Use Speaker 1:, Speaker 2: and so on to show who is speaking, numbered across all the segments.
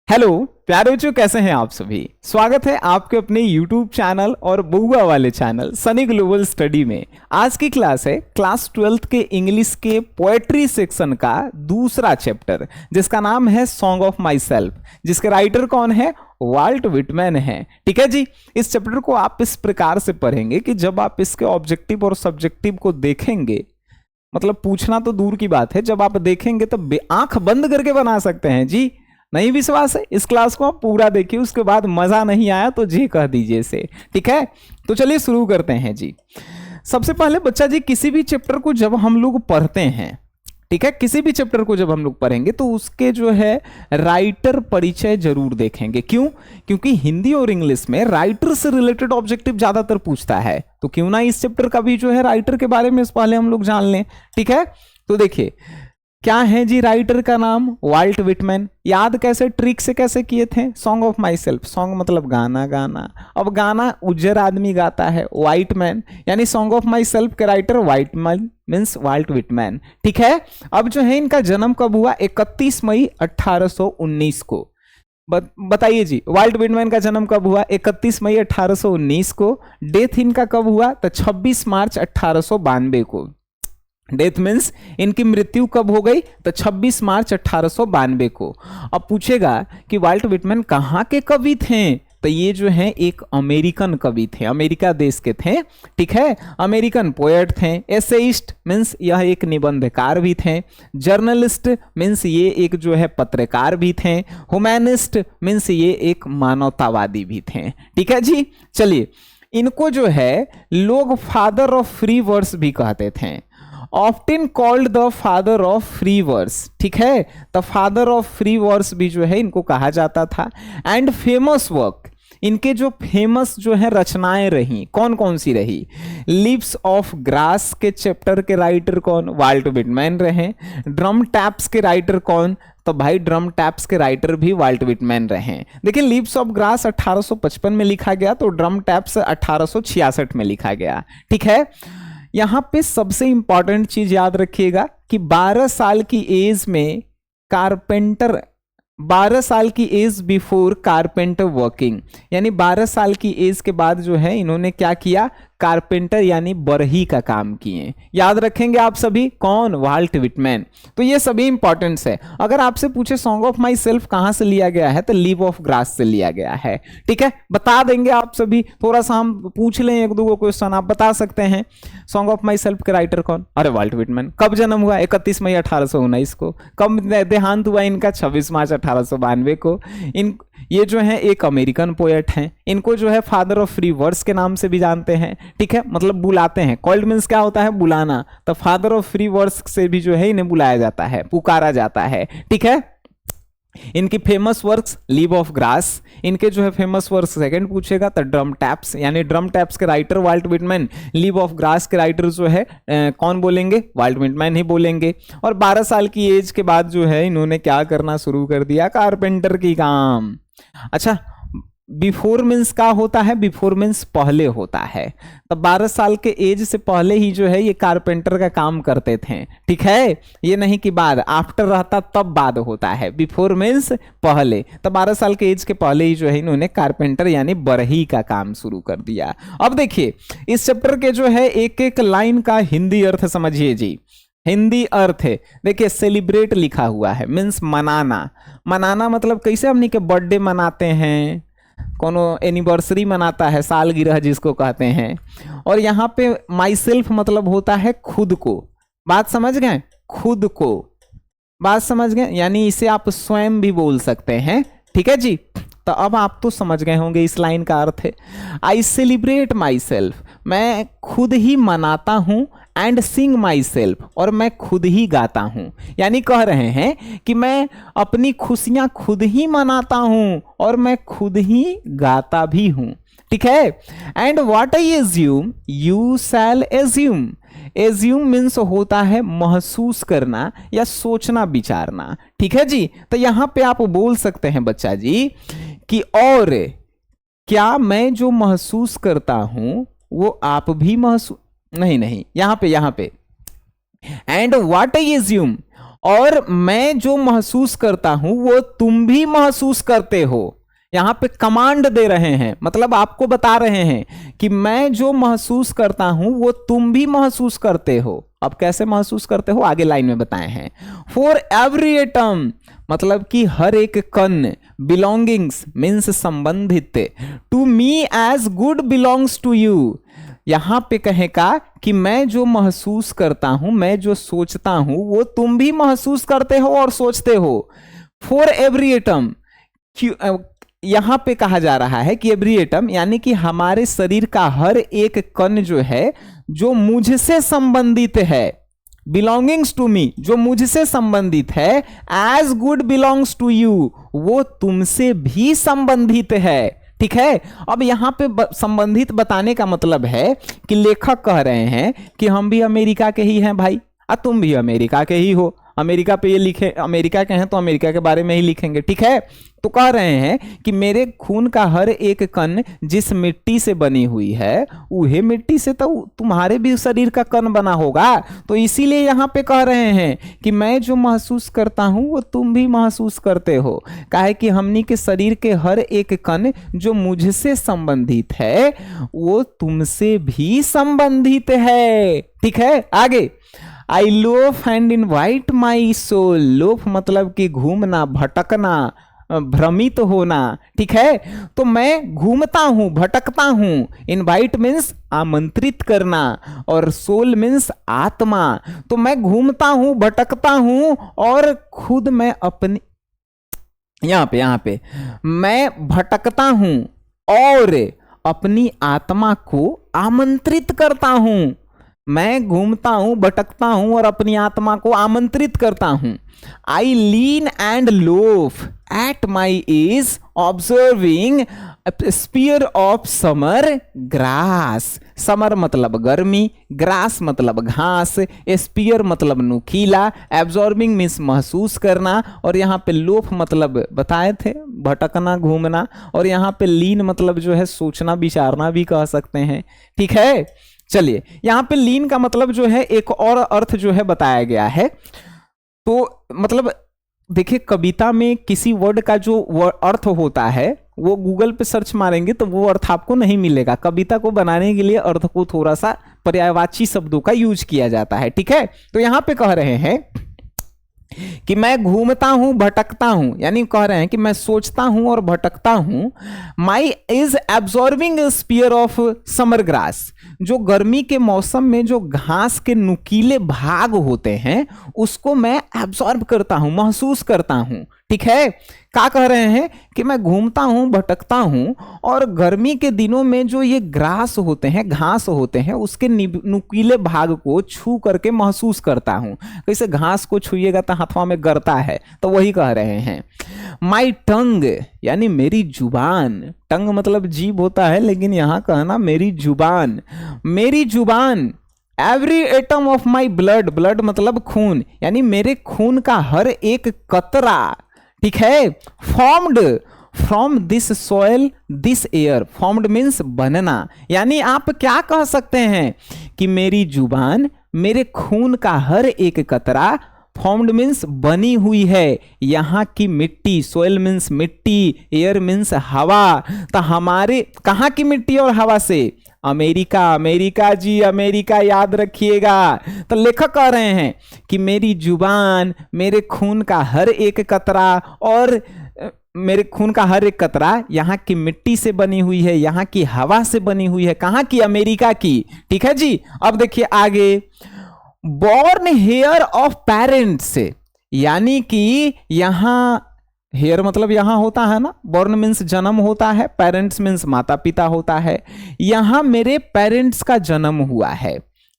Speaker 1: Hello प्यारे बच्चों, कैसे हैं आप सभी। स्वागत है आपके अपने YouTube चैनल और बुआ वाले चैनल सनी ग्लोबल स्टडी में। आज की क्लास है क्लास 12th के इंग्लिश के पोएट्री सेक्शन का दूसरा चैप्टर, जिसका नाम है सॉन्ग ऑफ माई सेल्फ, जिसके राइटर कौन है, वाल्ट विटमैन है। ठीक है जी। इस चैप्टर को आप इस प्रकार से पढ़ेंगे कि जब आप इसके ऑब्जेक्टिव और सब्जेक्टिव को देखेंगे, मतलब पूछना तो दूर की बात है, जब आप देखेंगे तो आंख बंद करके बना सकते हैं जी। नहीं विश्वास है, इस क्लास को आप पूरा देखिए, उसके बाद मजा नहीं आया तो जी कह दीजिए इसे। ठीक है, तो चलिए शुरू करते हैं जी। सबसे पहले बच्चा जी, किसी भी चैप्टर को जब हम लोग पढ़ते हैं, ठीक है, किसी भी चैप्टर को जब हम लोग पढ़ेंगे तो उसके जो है राइटर परिचय जरूर देखेंगे। क्यों? क्योंकि हिंदी और इंग्लिश में राइटर से रिलेटेड ऑब्जेक्टिव ज्यादातर पूछता है, तो क्यों ना इस चैप्टर का भी जो है राइटर के बारे में पहले हम लोग जान लें। ठीक है, तो देखिए क्या है जी राइटर का नाम, वाल्ट विटमैन। याद कैसे, ट्रिक से कैसे किए थे, song of myself, song मतलब गाना, गाना। अब गाना उज्जर आदमी गाता है, वाइट मैन, यानी सॉन्ग ऑफ माई सेल्फ के writer white man means Walt Whitman. ठीक है, अब जो है इनका जन्म कब हुआ, 31 मई 1819 को। बताइए जी, वाल्ट विटमैन का जन्म कब हुआ, 31 मई 1819 को। डेथ इनका कब हुआ, तो 26 मार्च 1892 को। डेथ मीन्स इनकी मृत्यु कब हो गई, तो 26 मार्च 1892 को। अब पूछेगा कि वाल्ट विटमैन कहाँ के कवि थे, तो ये जो है एक अमेरिकन कवि थे, अमेरिका देश के थे। ठीक है, अमेरिकन पोएट थे। एसेइस्ट मीन्स यह एक निबंधकार भी थे। जर्नलिस्ट मीन्स ये एक जो है पत्रकार भी थे। ह्यूमैनिस्ट मीन्स ये एक मानवतावादी भी थे। ठीक है जी, चलिए इनको जो है लोग फादर ऑफ फ्री वर्स भी कहते थे, often called the father of free verse. ठीक है, the father of free verse भी जो है इनको कहा जाता था। एंड फेमस वर्क, इनके जो फेमस जो है रचनाएं रही, कौन कौन सी रही, लिप्स ऑफ ग्रास के चैप्टर के राइटर कौन, वाल्ट विटमैन रहे। ड्रम टैप्स के राइटर कौन, तो भाई ड्रम टैप्स के राइटर भी वाल्ट विटमैन रहे। देखिए लिप्स ऑफ ग्रास 1855 में लिखा गया, तो ड्रम टैप्स 1866 में लिखा गया। ठीक है, यहां पे सबसे इंपॉर्टेंट चीज याद रखिएगा कि 12 साल की एज में कारपेंटर, 12 साल की एज बिफोर कारपेंटर वर्किंग, यानी 12 साल की एज के बाद जो है इन्होंने क्या किया, कारपेंटर यानी बरही का काम किए। याद रखेंगे आप सभी, कौन, वाल्ट विटमैन। तो ये सभी इंपॉर्टेंट्स है। अगर आपसे पूछे सॉन्ग ऑफ माई सेल्फ कहां से लिया गया है, तो लिव ऑफ ग्रास से लिया गया है। ठीक है, बता देंगे आप सभी, थोड़ा सा हम पूछ लें एक दो क्वेश्चन, आप बता सकते हैं सॉन्ग ऑफ माई सेल्फ के राइटर कौन, अरे वाल्ट विटमैन। कब जन्म हुआ, 31 मई 1819 को। कब देहांत हुआ इनका, 26 मार्च 1892 को। इन ये जो है एक अमेरिकन पोएट हैं, इनको जो है फादर ऑफ फ्री वर्स के नाम से भी जानते हैं। ठीक है, मतलब बुलाते हैं, कॉल्ड मीन्स क्या होता है, बुलाना, तो फादर ऑफ फ्री वर्स से भी जो है इन्हें बुलाया जाता है, पुकारा जाता है। ठीक है, इनकी famous works leaves of grass, इनके जो है फेमस वर्क्स सेकंड पूछेगा तो ड्रम टैप्स, यानी ड्रम टैप्स के writer Walt Whitman, leaves of grass के राइटर जो है कौन बोलेंगे, वाल्ट विटमैन ही बोलेंगे। और 12 साल की एज के बाद जो है इन्होंने क्या करना शुरू कर दिया, कारपेंटर की काम। अच्छा, बिफोर मीन्स क्या होता है, बिफोर मीन्स पहले होता है, तब 12 साल के एज से पहले ही जो है ये कारपेंटर का काम करते थे। ठीक है, ये नहीं कि बाद, आफ्टर रहता तब बाद होता है, बिफोर मीन्स पहले, तब 12 साल के एज के पहले ही जो है इन्होंने कारपेंटर यानी बरही का काम शुरू कर दिया। अब देखिए इस चैप्टर के जो है एक एक लाइन का हिंदी अर्थ समझिए जी। हिंदी अर्थ है, देखिए सेलिब्रेट लिखा हुआ है, मीन्स मनाना। मनाना मतलब कैसे, हमनी के बर्थडे मनाते हैं, कोनो एनिवर्सरी मनाता है, सालगिरह जिसको कहते हैं। और यहाँ पे माई सेल्फ मतलब होता है खुद को। बात समझ गए, खुद को, बात समझ गए, यानी इसे आप स्वयं भी बोल सकते हैं। ठीक है जी, तो अब आप तो समझ गए होंगे इस लाइन का अर्थ है, आई सेलिब्रेट माई सेल्फ, मैं खुद ही मनाता हूं, एंड सिंग माई सेल्फ, और मैं खुद ही गाता हूं। यानी कह रहे हैं कि मैं अपनी खुशियां खुद ही मनाता हूं और मैं खुद ही गाता भी हूं। ठीक है, and what I assume you shall assume. Assume means होता है महसूस करना या सोचना विचारना। ठीक है जी, तो यहां पे आप बोल सकते हैं बच्चा जी कि और क्या मैं जो महसूस करता हूं वो आप भी महसूस, नहीं, यहां पे एंड व्हाट आई एज्यूम, और मैं जो महसूस करता हूं वो तुम भी महसूस करते हो। यहां पे कमांड दे रहे हैं, मतलब आपको बता रहे हैं कि मैं जो महसूस करता हूं वो तुम भी महसूस करते हो। अब कैसे महसूस करते हो आगे लाइन में बताए हैं। फॉर एवरी एटम मतलब कि हर एक कण, बिलोंगिंग्स मीन्स संबंधित, to me as good belongs to you. यहां पे कहेगा कि मैं जो महसूस करता हूं, मैं जो सोचता हूं वो तुम भी महसूस करते हो और सोचते हो। फॉर एवरी एटम, यहां पे कहा जा रहा है कि एवरी एटम यानी कि हमारे शरीर का हर एक कण जो है जो मुझसे संबंधित है, बिलोंगिंग्स टू मी जो मुझसे संबंधित है, as good belongs to you वो तुमसे भी संबंधित है। ठीक है, अब यहां पे संबंधित बताने का मतलब है कि लेखक कह रहे हैं कि हम भी अमेरिका के ही हैं भाई, और तुम भी अमेरिका के ही हो। अमेरिका पे ये लिखे, अमेरिका के हैं तो अमेरिका के बारे में ही लिखेंगे। ठीक है, तो कह रहे हैं कि मेरे खून का हर एक कण जिस मिट्टी से बनी हुई है वही मिट्टी से तो तुम्हारे भी शरीर का कण बना होगा। तो इसीलिए यहां पे कह रहे हैं कि मैं जो महसूस करता हूं वो तुम भी महसूस करते हो। काहे कि हमनी के शरीर के हर एक कण जो मुझसे संबंधित है वो तुमसे भी संबंधित है। ठीक है, आगे I loaf and invite my soul. Loaf मतलब कि घूमना, भटकना, भ्रमित होना। ठीक है, तो मैं घूमता हूं, भटकता हूं। इनवाइट मीन्स आमंत्रित करना और सोल मीन्स आत्मा। तो मैं घूमता हूं, भटकता हूं और खुद मैं अपनी, यहां पे मैं भटकता हूं और अपनी आत्मा को आमंत्रित करता हूं। मैं घूमता हूं, भटकता हूं और अपनी आत्मा को आमंत्रित करता हूं। I lean and loaf at my ease observing spear of summer grass. Summer मतलब गर्मी, ग्रास मतलब घास, स्पीयर मतलब नुकीला, एब्जॉर्बिंग मीन्स महसूस करना, और यहाँ पे लोफ मतलब बताए थे भटकना, घूमना, और यहाँ पे लीन मतलब जो है सोचना, विचारना भी कह सकते हैं। ठीक है, चलिए यहां पे लीन का मतलब जो है एक और अर्थ जो है बताया गया है। तो मतलब देखिए कविता में किसी वर्ड का जो अर्थ होता है वो गूगल पे सर्च मारेंगे तो वो अर्थ आपको नहीं मिलेगा। कविता को बनाने के लिए अर्थ को थोड़ा सा पर्यायवाची शब्दों का यूज किया जाता है। ठीक है, तो यहां पे कह रहे हैं कि मैं घूमता हूं, भटकता हूं, यानी कह रहे हैं कि मैं सोचता हूं और भटकता हूं। My is absorbing spear of summer grass. जो गर्मी के मौसम में जो घास के नुकीले भाग होते हैं उसको मैं एब्जॉर्ब करता हूं, महसूस करता हूं। ठीक है, क्या कह रहे हैं कि मैं घूमता हूं, भटकता हूं और गर्मी के दिनों में जो ये ग्रास होते हैं, घास होते हैं, उसके नुकीले भाग को छू करके महसूस करता हूं। कैसे घास को छुइएगा तो हाथों में गरता है, तो वही कह रहे हैं। माई टंग यानी मेरी जुबान, टंग मतलब जीभ होता है लेकिन यहां कहना मेरी जुबान, मेरी जुबान every atom of my blood, blood मतलब खून, यानी मेरे खून का हर एक कतरा। ठीक है, formed from this soil this air. Formed means बनना, यानी आप क्या कह सकते हैं कि मेरी जुबान, मेरे खून का हर एक कतरा, फॉर्म्ड मीन्स बनी हुई है यहाँ की मिट्टी, सोइल मीन्स मिट्टी, एयर मीन्स हवा। तो हमारे कहाँ की मिट्टी और हवा से? अमेरिका, अमेरिका जी, अमेरिका याद रखिएगा। तो लेखक कह रहे हैं कि मेरी जुबान, मेरे खून का हर एक कतरा और मेरे खून का हर एक कतरा यहाँ की मिट्टी से बनी हुई है, यहाँ की हवा से बनी हुई है। कहाँ की? अमेरिका की। ठीक है जी, अब देखिए आगे। बॉर्न हेयर ऑफ पेरेंट्स, यानी कि यहां हेयर मतलब यहां होता है ना, बॉर्न मीन्स जन्म होता है, पेरेंट्स मीन्स माता पिता होता है। यहां मेरे पेरेंट्स का जन्म हुआ है।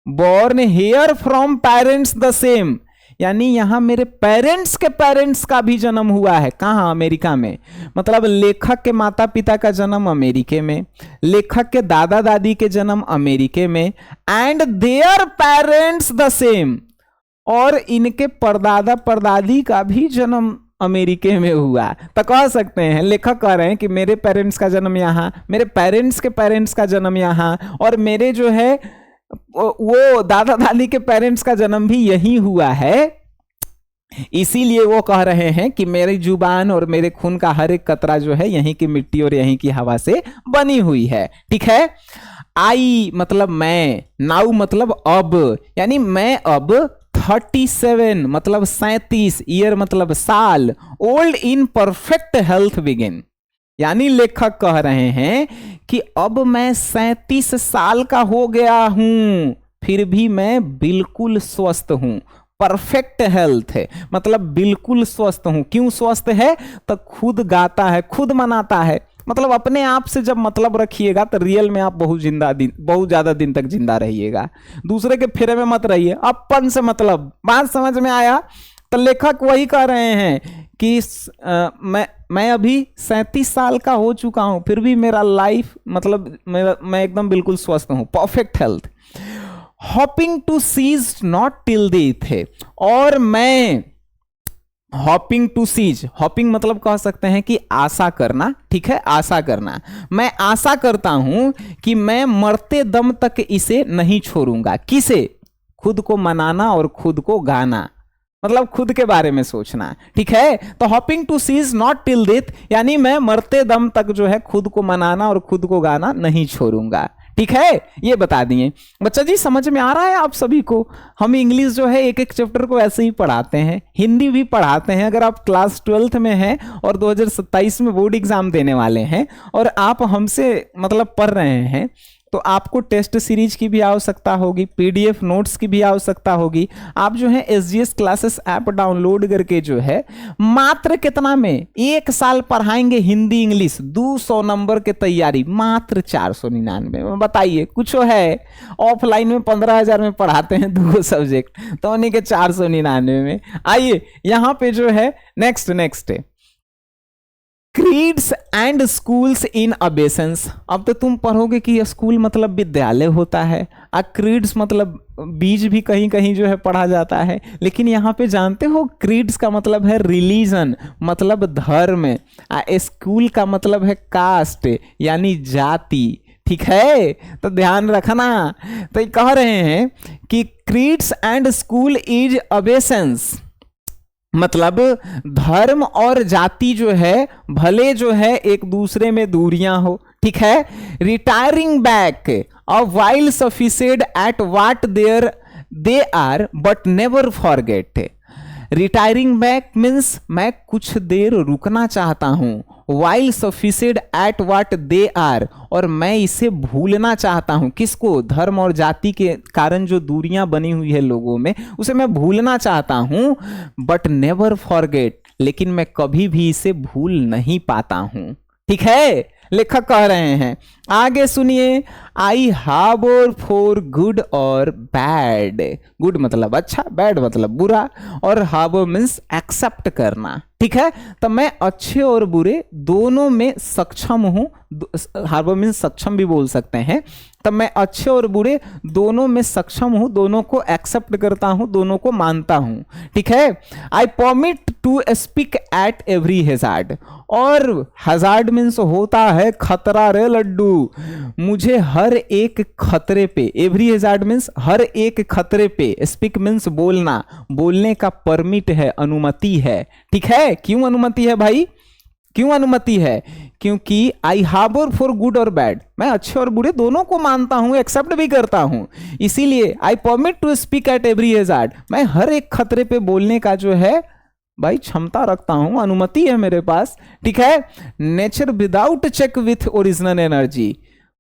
Speaker 1: Born hair from parents the same, यानी यहां मेरे पेरेंट्स के पेरेंट्स का भी जन्म हुआ है। कहां? अमेरिका में। मतलब लेखक के माता पिता का जन्म अमेरिका में, लेखक के दादा दादी के जन्म अमेरिका में, and their parents the same, और इनके परदादा परदादी का भी जन्म अमेरिका में हुआ। तो कह सकते हैं, लेखक कह रहे हैं कि मेरे पेरेंट्स का जन्म यहां, मेरे पेरेंट्स के पेरेंट्स का जन्म यहां, और मेरे जो है वो दादा दादी के पेरेंट्स का जन्म भी यही हुआ है। इसीलिए वो कह रहे हैं कि मेरी जुबान और मेरे खून का हर एक कतरा जो है यहीं की मिट्टी और यहीं की हवा से बनी हुई है। ठीक है। आई मतलब मैं, नाउ मतलब अब, यानी मैं अब 37 मतलब 37, ईयर मतलब साल, old in perfect health begin, यानी लेखक कह रहे हैं कि अब मैं 37 साल का हो गया हूं, फिर भी मैं बिल्कुल स्वस्थ हूं। परफेक्ट हेल्थ है मतलब बिल्कुल स्वस्थ हूं। क्यों स्वस्थ है? तो खुद गाता है, खुद मनाता है। मतलब अपने आप से जब मतलब रखिएगा तो रियल में आप बहुत ज्यादा दिन तक जिंदा रहिएगा। दूसरे के फेरे में मत रहिए, अपन से मतलब। बात समझ में आया? तो लेखक वही कह रहे हैं कि मैं अभी 37 साल का हो चुका हूं, फिर भी मेरा लाइफ मतलब मैं एकदम बिल्कुल स्वस्थ हूं, perfect health. Hoping to cease not till the थे, और मैं हॉपिंग टू सीज, हॉपिंग मतलब कह सकते हैं कि आशा करना। ठीक है, आशा करना। मैं आशा करता हूं कि मैं मरते दम तक इसे नहीं छोड़ूंगा। किसे? खुद को मनाना और खुद को गाना, मतलब खुद के बारे में सोचना। ठीक है। तो hoping to cease not till death, यानी मैं मरते दम तक जो है खुद को मनाना और खुद को गाना नहीं छोड़ूंगा। ठीक है, ये बता दिए। बच्चा जी समझ में आ रहा है आप सभी को? हम इंग्लिश जो है एक एक चैप्टर को ऐसे ही पढ़ाते हैं, हिंदी भी पढ़ाते हैं। अगर आप क्लास 12th में हैं और 2027 में बोर्ड एग्जाम देने वाले हैं और आप हमसे मतलब पढ़ रहे हैं, तो आपको टेस्ट सीरीज की भी आवश्यकता होगी, पीडीएफ नोट्स की भी आवश्यकता होगी। आप जो है एसजीएस क्लासेस ऐप डाउनलोड करके जो है मात्र कितना में 1 साल पढ़ाएंगे हिंदी इंग्लिश, 200 नंबर के तैयारी मात्र 499 में। बताइए कुछ है? ऑफलाइन में 15,000 में पढ़ाते हैं 2 सब्जेक्ट, तो उन्हीं के 499 में। आइए यहाँ पे जो है next creeds and schools in abeyance. अब तो तुम पढ़ोगे कि स्कूल मतलब विद्यालय होता है, क्रीड्स मतलब बीज भी कहीं कहीं जो है पढ़ा जाता है। लेकिन यहाँ पे जानते हो क्रीड्स का मतलब है रिलीजन, मतलब धर्म। स्कूल का मतलब है कास्ट यानी जाति। ठीक है, तो ध्यान रखना। तो ये कह रहे हैं कि क्रीड्स एंड स्कूल इज अबेसेंस, मतलब धर्म और जाति जो है भले जो है एक दूसरे में दूरियां हो। ठीक है। Retiring back a while sufficed at what there they are but never forget. Retiring back means मैं कुछ देर रुकना चाहता हूं, while sufficed at what they are, और मैं इसे भूलना चाहता हूं। किसको? धर्म और जाति के कारण जो दूरियां बनी हुई है लोगों में, उसे मैं भूलना चाहता हूं। बट नेवर फॉरगेट, लेकिन मैं कभी भी इसे भूल नहीं पाता हूं। ठीक है, लेखक कह रहे हैं। आगे सुनिए। आई हार्बर फॉर गुड और बैड। गुड मतलब अच्छा, बैड मतलब बुरा, और हार्बर मीन्स एक्सेप्ट करना। ठीक है, तो मैं अच्छे और बुरे दोनों में सक्षम हूं। हार्बर मीन्स सक्षम भी बोल सकते हैं। तब मैं अच्छे और बुरे दोनों में सक्षम हूं, दोनों को एक्सेप्ट करता हूं, दोनों को मानता हूं। ठीक है। I permit to speak at every hazard, और हैजार्ड मीन्स होता है खतरा रे लड्डू। मुझे हर एक खतरे पे, एवरी हैजार्ड मीन्स हर एक खतरे पे, स्पीक मीन्स बोलना, बोलने का परमिट है, अनुमति है। ठीक है। क्यों अनुमति है भाई? क्यों अनुमति है? क्योंकि आई हार्बर फॉर गुड और बैड, मैं अच्छे और बुरे दोनों को मानता हूं, एक्सेप्ट भी करता हूं। इसीलिए I permit to speak at every hazard, मैं हर एक खतरे पे बोलने का जो है भाई क्षमता रखता हूं, अनुमति है मेरे पास। ठीक है। Nature without check with original energy,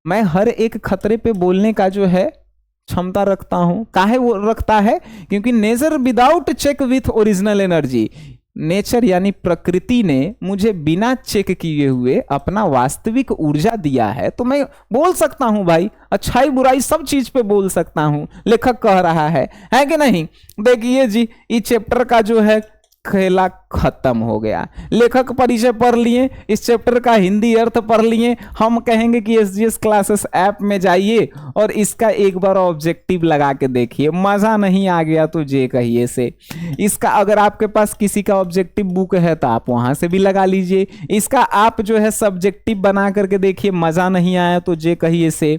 Speaker 1: मैं हर एक खतरे पे बोलने का जो है क्षमता रखता हूं। काहे वो रखता है? क्योंकि nature without check with original energy, nature यानी प्रकृति ने मुझे बिना चेक किए हुए अपना वास्तविक ऊर्जा दिया है, तो मैं बोल सकता हूं भाई, अच्छाई बुराई सब चीज पे बोल सकता हूं। लेखक कह रहा है कि नहीं? देखिए जी, इस चैप्टर का जो है खेला खत्म हो गया। लेखक परिचय पढ़ लिए, इस चैप्टर का हिंदी अर्थ पढ़ लिए। हम कहेंगे कि एसजीएस क्लासेस ऐप में जाइए और इसका एक बार ऑब्जेक्टिव लगा के देखिए। मजा नहीं आ गया तो जे कहिए से। इसका अगर आपके पास किसी का ऑब्जेक्टिव बुक है तो आप वहां से भी लगा लीजिए। इसका आप जो है सब्जेक्टिव बना करके देखिए, मजा नहीं आया तो जे कहिए से।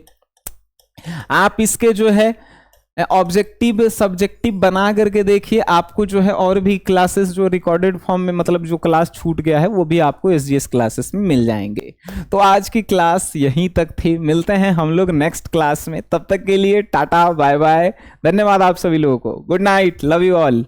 Speaker 1: आप इसके जो है ऑब्जेक्टिव सब्जेक्टिव बना करके देखिए, आपको जो है और भी क्लासेस जो रिकॉर्डेड फॉर्म में, मतलब जो क्लास छूट गया है वो भी आपको एसजीएस क्लासेस में मिल जाएंगे। तो आज की क्लास यहीं तक थी, मिलते हैं हम लोग नेक्स्ट क्लास में। तब तक के लिए टाटा बाय बाय, धन्यवाद आप सभी लोगों को, good night, love you all.